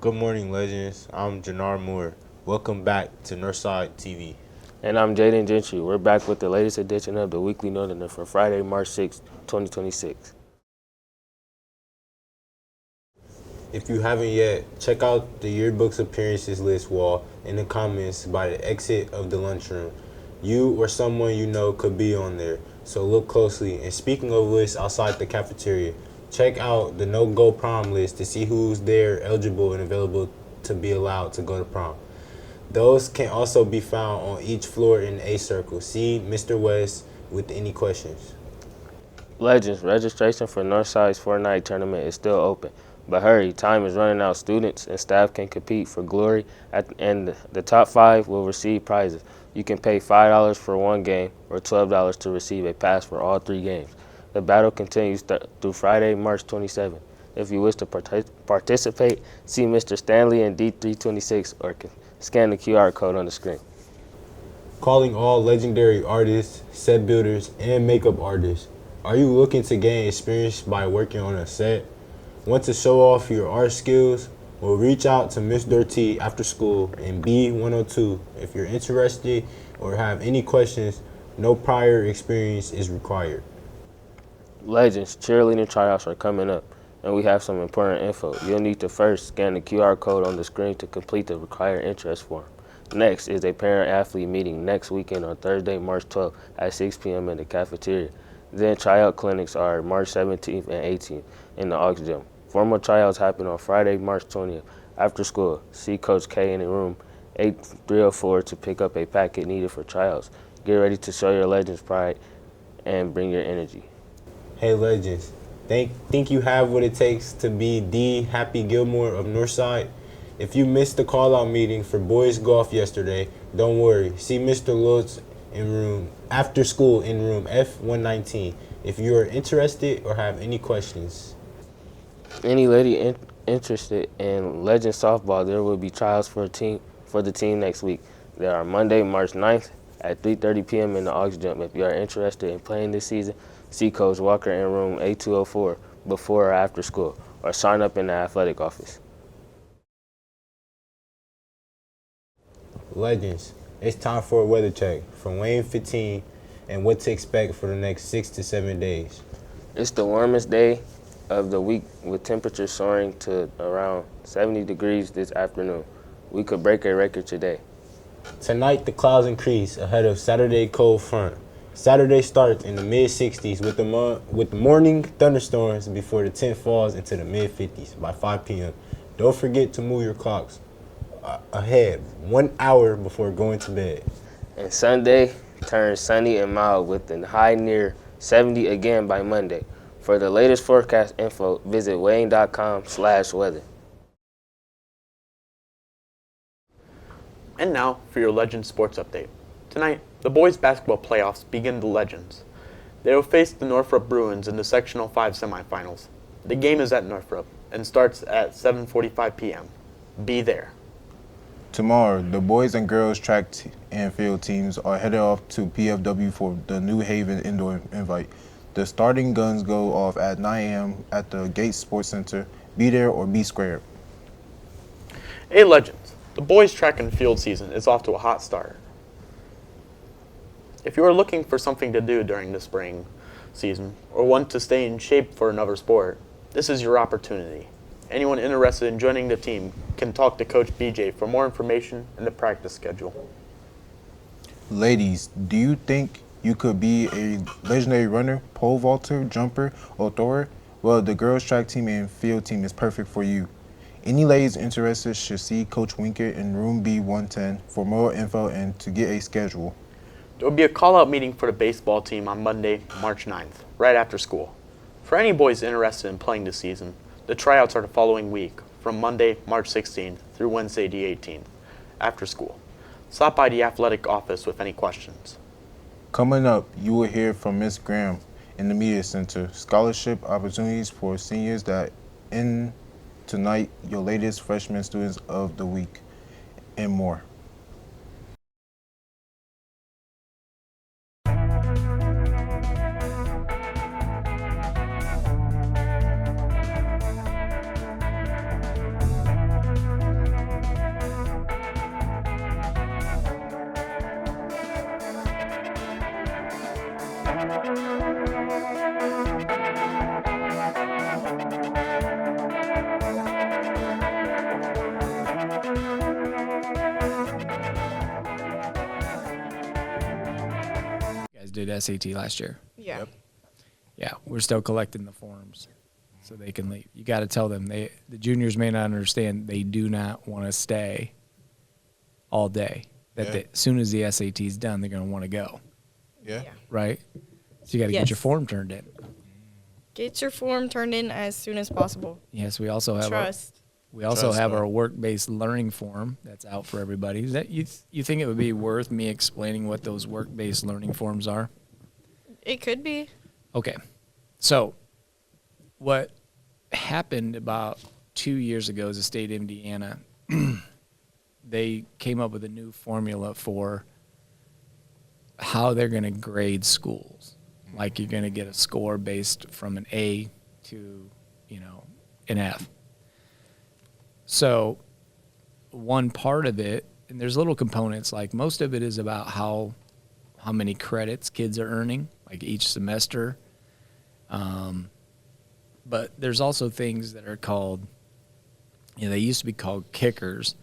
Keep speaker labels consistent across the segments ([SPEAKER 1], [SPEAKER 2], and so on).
[SPEAKER 1] Good morning, legends. I'm Jannar Moore. Welcome back to Northside TV.
[SPEAKER 2] And I'm Jaden Gentry. We're back with the latest edition of the Weekly Northerner for Friday, March 6, 2026.
[SPEAKER 1] If you haven't yet, check out the yearbook's appearances list wall in the comments by the exit of the lunchroom. You or someone you know could be on there, so look closely. And speaking of lists outside the cafeteria, check out the no-go prom list to see who's there eligible and available to be allowed to go to prom. Those can also be found on each floor in the A circle. See Mr. West with any questions.
[SPEAKER 2] Legends, registration for Northside's Fortnite tournament is still open. But hurry, time is running out. Students and staff can compete for glory, and the top 5 will receive prizes. You can pay $5 for one game or $12 to receive a pass for all 3 games. The battle continues through Friday, March 27. If you wish to participate, see Mr. Stanley in D326 or scan the QR code on the screen.
[SPEAKER 1] Calling all legendary artists, set builders, and makeup artists. Are you looking to gain experience by working on a set? Want to show off your art skills? Well, reach out to Miss Dirty after school in B102. If you're interested or have any questions, no prior experience is required.
[SPEAKER 2] Legends, cheerleading tryouts are coming up, and we have some important info. You'll need to first scan the QR code on the screen to complete the required interest form. Next is a parent-athlete meeting next weekend on Thursday, March 12th at 6 p.m. in the cafeteria. Then tryout clinics are March 17th and 18th in the Aux Gym. Formal tryouts happen on Friday, March 20th after school. See Coach K in room 8304 to pick up a packet needed for tryouts. Get ready to show your Legends pride and bring your energy.
[SPEAKER 1] Hey legends, think you have what it takes to be the Happy Gilmore of Northside? If you missed the call-out meeting for boys golf yesterday, don't worry. See Mr. Lutz after school in room F119 if you are interested or have any questions.
[SPEAKER 2] Any lady interested in Legend softball, there will be trials for the team next week. They are Monday, March 9th at 3:30 p.m. in the Aux Gym. If you are interested in playing this season, see Coach Walker in room A204 before or after school, or sign up in the athletic office.
[SPEAKER 1] Legends, it's time for a weather check from Wayne 15 and what to expect for the next 6 to 7 days.
[SPEAKER 2] It's the warmest day of the week with temperatures soaring to around 70 degrees this afternoon. We could break a record today.
[SPEAKER 1] Tonight, the clouds increase ahead of Saturday cold front. Saturday starts in the mid-60s with the morning thunderstorms before the tent falls into the mid-50s by 5 p.m. Don't forget to move your clocks ahead 1 hour before going to bed.
[SPEAKER 2] And Sunday turns sunny and mild with the high near 70 again by Monday. For the latest forecast info, visit wayne.com/weather.
[SPEAKER 3] And now for your Legends sports update. Tonight, the boys basketball playoffs begin the Legends. They will face the Northrop Bruins in the Sectional 5 semifinals. The game is at Northrop and starts at 7:45 p.m. Be there.
[SPEAKER 4] Tomorrow, the boys and girls track and field teams are headed off to PFW for the New Haven Indoor Invite. The starting guns go off at 9 a.m. at the Gates Sports Center. Be there or be squared.
[SPEAKER 3] Hey Legends, the boys track and field season is off to a hot start. If you are looking for something to do during the spring season or want to stay in shape for another sport, this is your opportunity. Anyone interested in joining the team can talk to Coach BJ for more information and the practice schedule.
[SPEAKER 4] Ladies, do you think you could be a legendary runner, pole vaulter, jumper, or thrower? Well, the girls track team and field team is perfect for you. Any ladies interested should see Coach Winker in room B110 for more info and to get a schedule.
[SPEAKER 3] There will be a call-out meeting for the baseball team on Monday, March 9th, right after school. For any boys interested in playing this season, the tryouts are the following week, from Monday, March 16th through Wednesday, the 18th, after school. Stop by the athletic office with any questions.
[SPEAKER 4] Coming up, you will hear from Ms. Graham in the Media Center. Scholarship opportunities for seniors that end tonight, your latest freshman students of the week, and more.
[SPEAKER 5] You guys did SAT last year.
[SPEAKER 6] Yeah.
[SPEAKER 4] Yep.
[SPEAKER 5] Yeah, we're still collecting the forms so they can leave. You got to tell them the juniors may not understand they do not want to stay all day. As soon as the SAT's done, they're going to want to go,
[SPEAKER 4] Yeah.
[SPEAKER 5] right? So you got to get your form turned in.
[SPEAKER 6] Get your form turned in as soon as possible.
[SPEAKER 5] Yes, we also have
[SPEAKER 6] Trust.
[SPEAKER 5] our work-based learning form that's out for everybody. Is that you think it would be worth me explaining what those work-based learning forms are?
[SPEAKER 6] It could be.
[SPEAKER 5] Okay. So what happened about 2 years ago is the state of Indiana, they came up with a new formula for how they're going to grade schools. Like you're going to get a score based from an A to, an F. So one part of it, and there's little components, like most of it is about how many credits kids are earning, like each semester. But there's also things that are called, they used to be called kickers,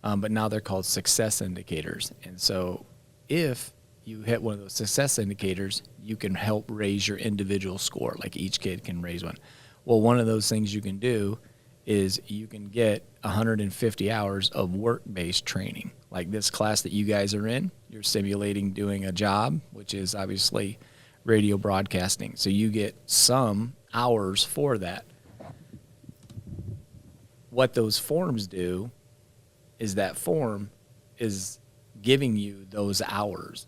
[SPEAKER 5] but now they're called success indicators. And so if you hit one of those success indicators, you can help raise your individual score, like each kid can raise one. Well, one of those things you can do is you can get 150 hours of work-based training. Like this class that you guys are in, you're simulating doing a job, which is obviously radio broadcasting. So you get some hours for that. What those forms do is that form is giving you those hours.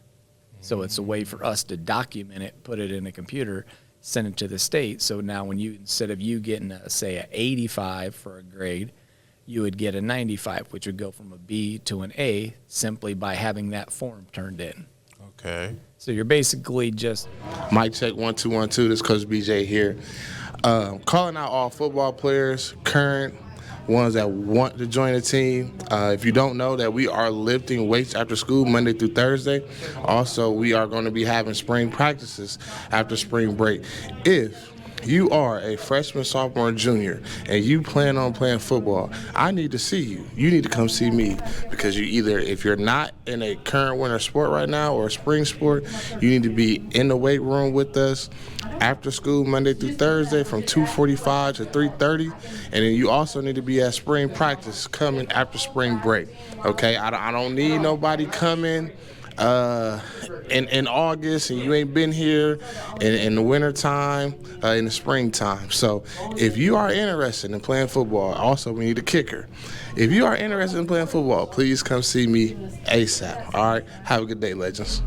[SPEAKER 5] So it's a way for us to document it, put it in a computer, send it to the state. So now when instead of you getting, say, an 85 for a grade, you would get a 95, which would go from a B to an A simply by having that form turned in.
[SPEAKER 7] Okay.
[SPEAKER 5] So you're basically just...
[SPEAKER 7] Mic check 1 2 1 2. This is Coach BJ here. Calling out all football players, current ones that want to join the team. If you don't know that we are lifting weights after school Monday through Thursday. Also, we are going to be having spring practices after spring break. If you are a freshman, sophomore, junior, and you plan on playing football, I need to see you. You need to come see me because if you're not in a current winter sport right now or a spring sport, you need to be in the weight room with us after school Monday through Thursday from 2:45 to 3:30, and then you also need to be at spring practice coming after spring break. Okay, I don't need nobody coming in August and you ain't been here in the winter time, in the springtime. So if you are interested in playing football, also we need a kicker. If you are interested in playing football, please come see me ASAP. All right, have a good day, legends.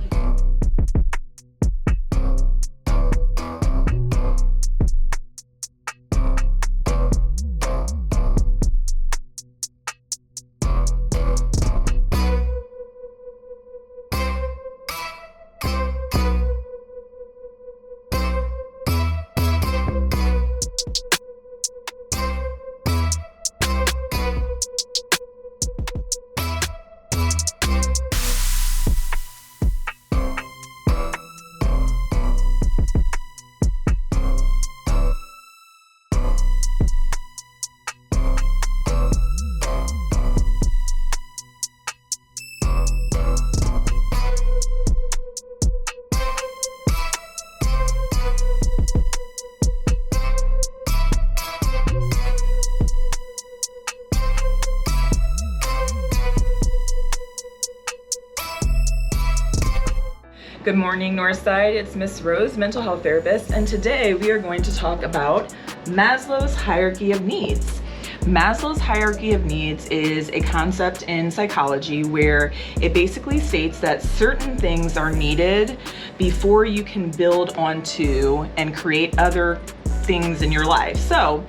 [SPEAKER 8] Good morning, Northside. It's Miss Rose, mental health therapist, and today we are going to talk about Maslow's hierarchy of needs. Maslow's hierarchy of needs is a concept in psychology where it basically states that certain things are needed before you can build onto and create other things in your life. So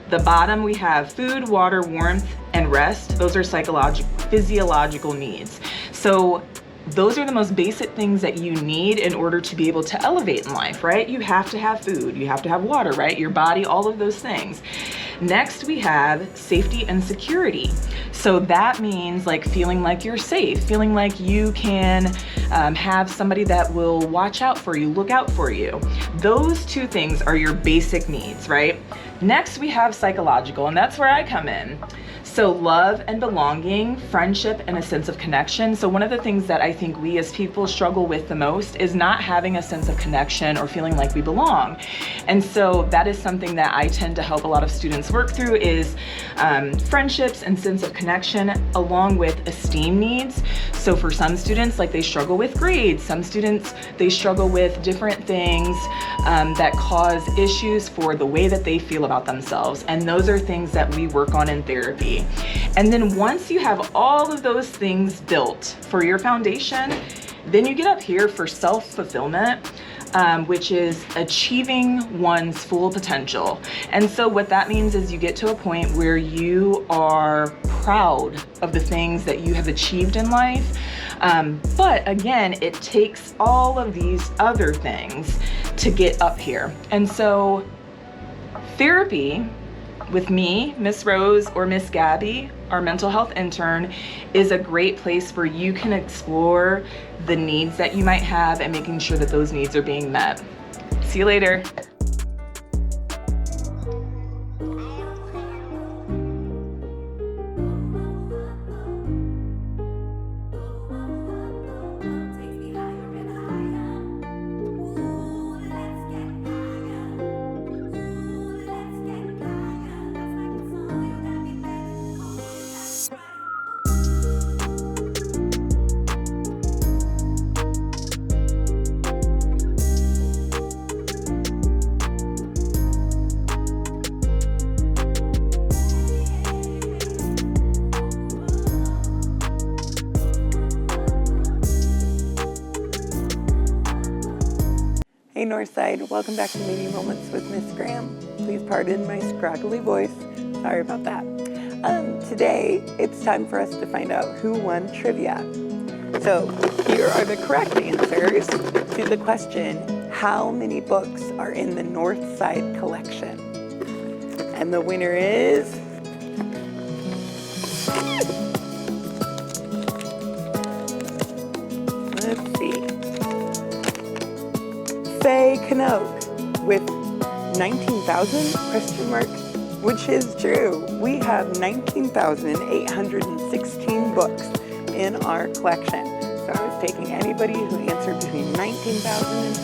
[SPEAKER 8] the bottom we have food, water, warmth, and rest. Those are physiological needs. So those are the most basic things that you need in order to be able to elevate in life, right? You have to have food, you have to have water, right? Your body, all of those things. Next, we have safety and security. So that means like feeling like you're safe, feeling like you can have somebody that will watch out for you, look out for you. Those two things are your basic needs, right? Next, we have psychological, and that's where I come in. So love and belonging, friendship, and a sense of connection. So one of the things that I think we as people struggle with the most is not having a sense of connection or feeling like we belong. And so that is something that I tend to help a lot of students work through is friendships and sense of connection along with esteem needs. So for some students, like they struggle with grades. Some students, they struggle with different things that cause issues for the way that they feel about themselves. And those are things that we work on in therapy. And then once you have all of those things built for your foundation, then you get up here for self-fulfillment, which is achieving one's full potential. And so what that means is you get to a point where you are proud of the things that you have achieved in life. But again, it takes all of these other things to get up here. And so therapy with me, Miss Rose, or Miss Gabby, our mental health intern, is a great place where you can explore the needs that you might have and making sure that those needs are being met. See you later.
[SPEAKER 9] Hey Northside, welcome back to Meeting Moments with Miss Graham. Please pardon my scraggly voice, sorry about that. Today, it's time for us to find out who won trivia. So here are the correct answers to the question, how many books are in the Northside collection? And the winner is... let's see. Faye Canoke with 19,000 ? Which is true. We have 19,816 books in our collection. So I was taking anybody who answered between 19,000 and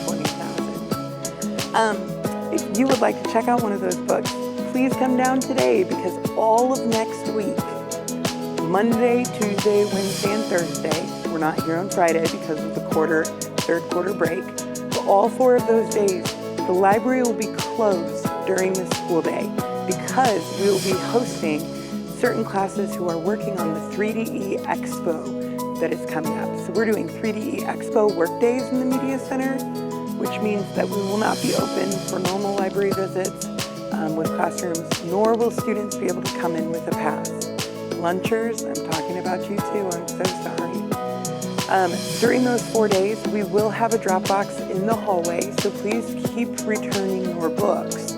[SPEAKER 9] 20,000. If you would like to check out one of those books, please come down today because all of next week, Monday, Tuesday, Wednesday, and Thursday, we're not here on Friday because of the third quarter break. All 4 of those days, the library will be closed during the school day because we will be hosting certain classes who are working on the 3DE Expo that is coming up. So we're doing 3DE Expo work days in the Media Center, which means that we will not be open for normal library visits with classrooms, nor will students be able to come in with a pass. Lunchers, I'm talking about you too, I'm so sorry. During those 4 days, we will have a drop box in the hallway, so please keep returning your books.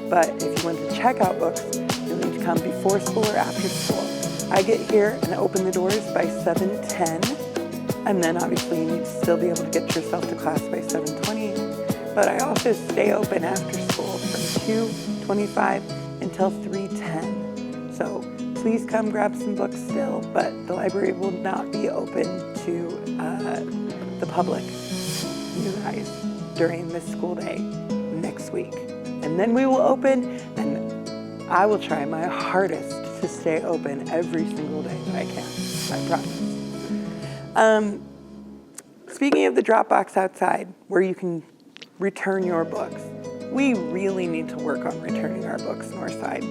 [SPEAKER 9] But if you want to check out books, you'll need to come before school or after school. I get here and open the doors by 7:10, and then obviously you need to still be able to get yourself to class by 7:20. But I also stay open after school from 2:25 until 3:10. So please come grab some books still, but the library will not be open to the public, you guys, during this school day next week. And then we will open, and I will try my hardest to stay open every single day that I can, I promise. Speaking of the drop box outside, where you can return your books, we really need to work on returning our books, Northside.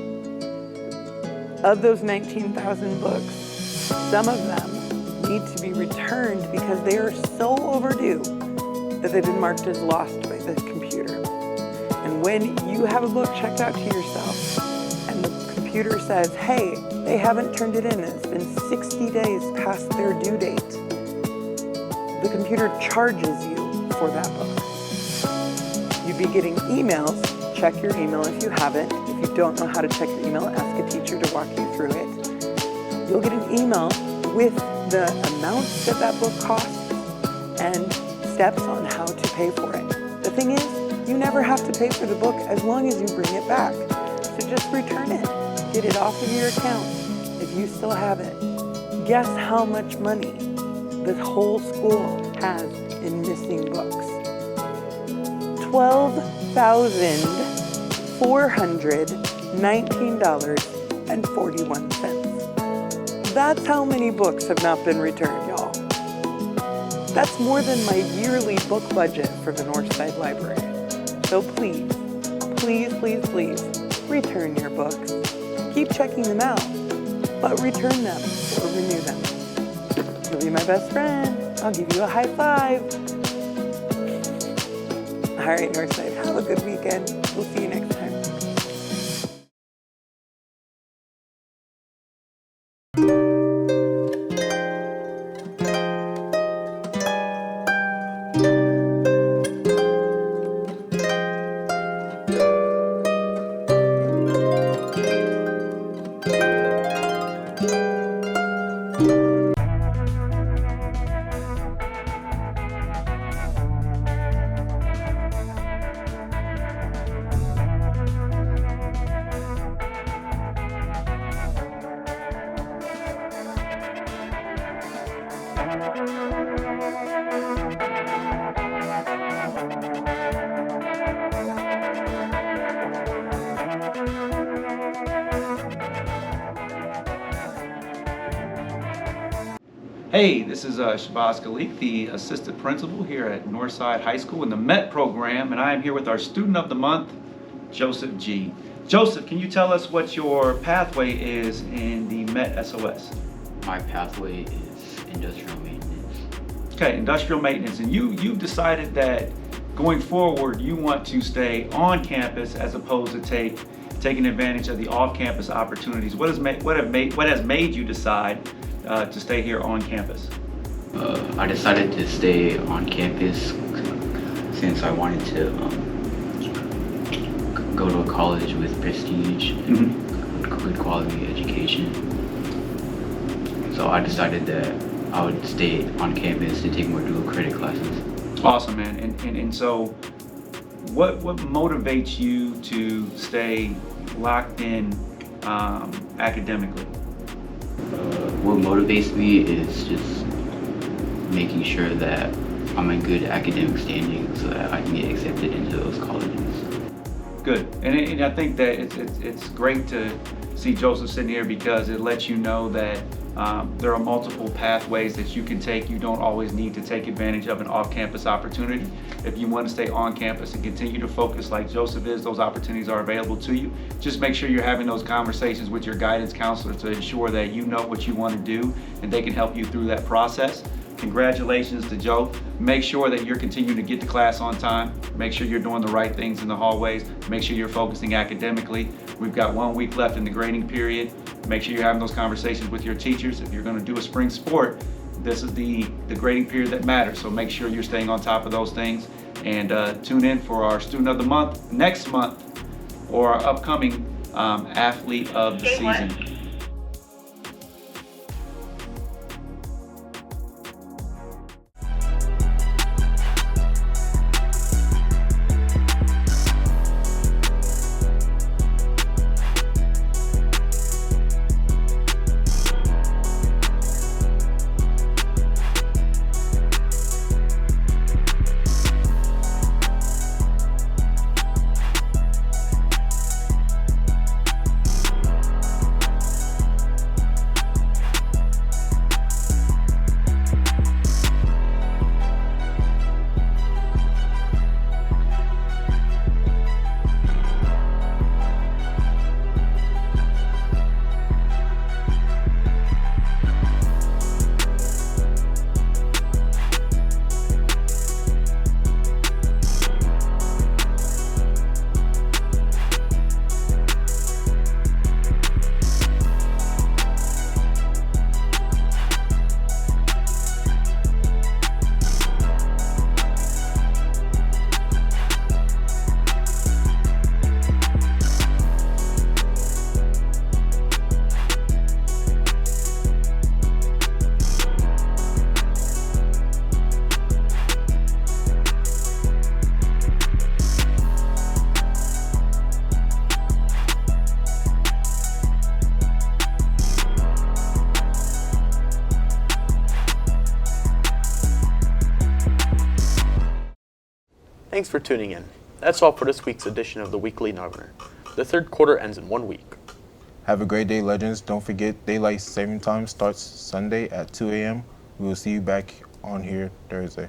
[SPEAKER 9] Of those 19,000 books, some of them need to be returned because they are so overdue that they've been marked as lost by the computer. And when you have a book checked out to yourself and the computer says, hey, they haven't turned it in, it's been 60 days past their due date, the computer charges you for that book. You'd be getting emails, check your email if you haven't. If If you don't know how to check your email, ask a teacher to walk you through it. You'll get an email with the amount that book costs and steps on how to pay for it. The thing is, you never have to pay for the book as long as you bring it back. So just return it. Get it off of your account if you still have it. Guess how much money this whole school has in missing books. $12,419.41. That's how many books have not been returned, y'all. That's more than my yearly book budget for the Northside Library. So please, please, please, please, return your books. Keep checking them out, but return them or renew them. You'll be my best friend. I'll give you a high five. All right, Northside, have a good weekend. We'll see you next time.
[SPEAKER 10] Hey, this is Shabazz Khalik, the assistant principal here at Northside High School in the MET program, and I am here with our student of the month, Joseph G. Joseph, can you tell us what your pathway is in the MET SOS?
[SPEAKER 11] My pathway is industrial maintenance.
[SPEAKER 10] Okay, industrial maintenance, and you've decided that going forward you want to stay on campus as opposed to taking advantage of the off-campus opportunities. What has made you decide to stay here on campus?
[SPEAKER 11] I decided to stay on campus since I wanted to go to a college with prestige and good quality education. So I decided that I would stay on campus to take more dual credit classes.
[SPEAKER 10] Awesome, man. And so what motivates you to stay locked in academically?
[SPEAKER 11] What motivates me is just making sure that I'm in good academic standing so that I can get accepted into those colleges.
[SPEAKER 10] Good, and I think that it's great to see Joseph sitting here because it lets you know that there are multiple pathways that you can take. You don't always need to take advantage of an off-campus opportunity. If you want to stay on campus and continue to focus like Joseph is, those opportunities are available to you. Just make sure you're having those conversations with your guidance counselor to ensure that you know what you want to do and they can help you through that process. Congratulations to Joe. Make sure that you're continuing to get to class on time. Make sure you're doing the right things in the hallways. Make sure you're focusing academically. We've got 1 week left in the grading period. Make sure you're having those conversations with your teachers. If you're going to do a spring sport, this is the grading period that matters. So make sure you're staying on top of those things. And tune in for our Student of the Month next month or our upcoming Athlete of the Season.
[SPEAKER 3] Thanks for tuning in. That's all for this week's edition of the Weekly Northerner. The third quarter ends in 1 week.
[SPEAKER 4] Have a great day, Legends. Don't forget, daylight saving time starts Sunday at 2 a.m. We will see you back on here Thursday.